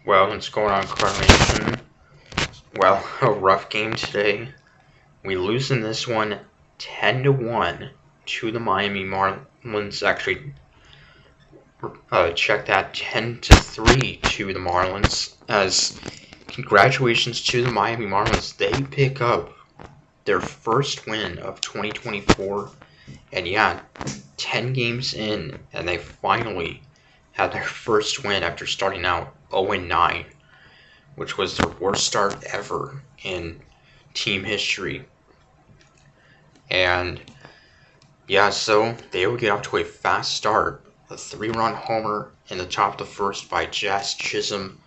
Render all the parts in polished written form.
Well, what's going on, Carnation? Well, a rough game today. We lose in this one 10-1 to the Miami Marlins. Actually, check that, 10-3 to the Marlins. As congratulations to the Miami Marlins. They pick up their first win of 2024. And yeah, 10 games in, and they finally had their first win after starting out 0-9. Which was their worst start ever in team history. And yeah, so they would get off to a fast start. A 3-run homer in the top of the first by Jazz Chisholm.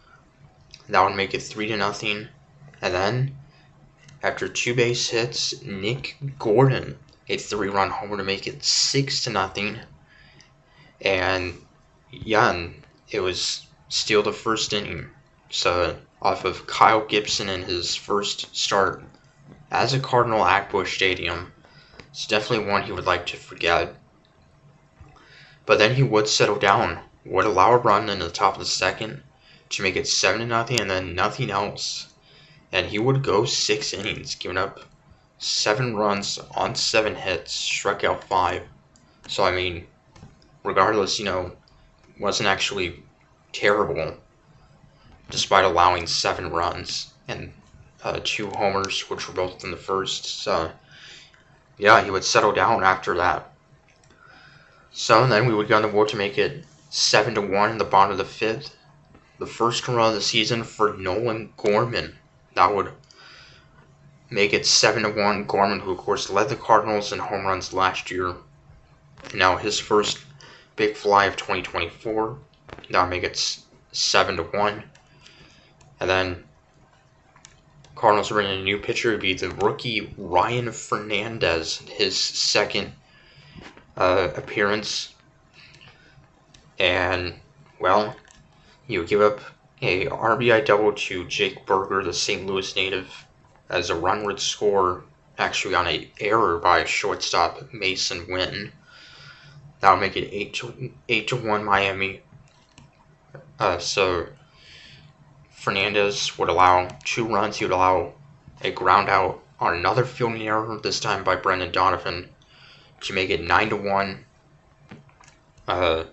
That would make it 3-0. And then, after 2 base hits, Nick Gordon, a 3-run homer to make it 6-0. And yeah, it was still the first inning. So, off of Kyle Gibson in his first start as a Cardinal at Busch Stadium. It's definitely one he would like to forget. But then he would settle down, would allow a run in the top of the second to make it 7-0 and then nothing else. And he would go 6 innings, giving up 7 runs on 7 hits, struck out 5. So, I mean, regardless, wasn't actually terrible, despite allowing 7 runs and 2 homers, which were both in the first. So, yeah, he would settle down after that. So then we would go on the board to make it 7-1 in the bottom of the 5th. The first run of the season for Nolan Gorman. That would make it 7-1. Gorman, who of course led the Cardinals in home runs last year. Now his first big fly of 2024. That would make it 7-1. And then Cardinals bring in a new pitcher. It would be the rookie Ryan Fernandez, his second appearance. And, well, you would give up a RBI double to Jake Berger, the St. Louis native, as a run would score actually on an error by shortstop Mason Wynn. That would make it 8-1 Miami. So Fernandez would allow 2 runs. He would allow a ground out on another fielding error, this time by Brendan Donovan, to make it 9-1. And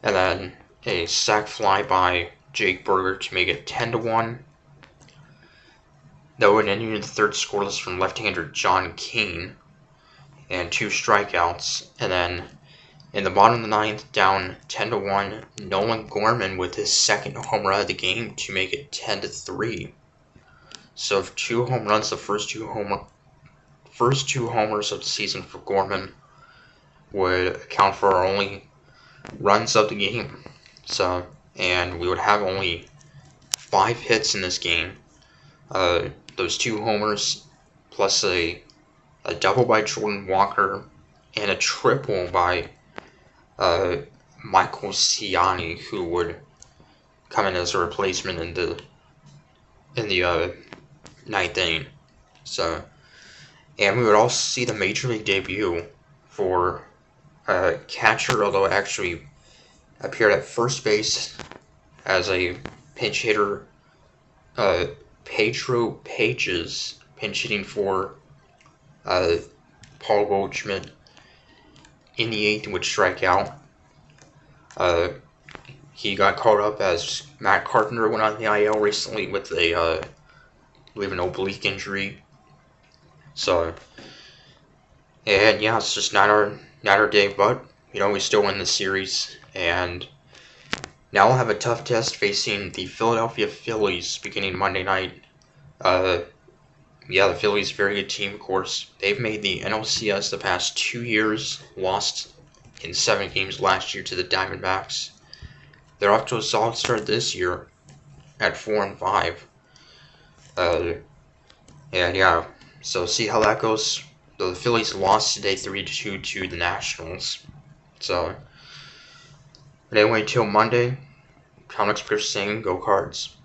then a sac fly by Jake Berger to make it 10-1. That would end in the 3rd scoreless from left-hander John King, and 2 strikeouts. And then in the bottom of the 9th, down 10-1, Nolan Gorman with his second home run of the game to make it 10-3. So if 2 home runs, the first two homers of the season for Gorman would account for our only runs of the game. So, and we would have only 5 hits in this game. Those 2 homers plus a double by Jordan Walker and a triple by Michael Ciani, who would come in as a replacement in the 9th inning. So, and we would also see the major league debut for catcher, although it actually appeared at first base as a pinch hitter. Pedro Pages pinch hitting for Paul Goldschmidt in the 8th would strike out. He got called up as Matt Carpenter went on the IL recently with I believe an oblique injury. So, and yeah, it's just not our day, but we still win the series. And now we'll have a tough test facing the Philadelphia Phillies beginning Monday night. The Phillies, very good team, of course. They've made the NLCS the past 2 years, lost in 7 games last year to the Diamondbacks. They're off to a solid start this year at 4-5. And yeah, so see how that goes. The Phillies lost today 3-2 to the Nationals. So, but anyway, till Monday, Comics Per saying, go Cards.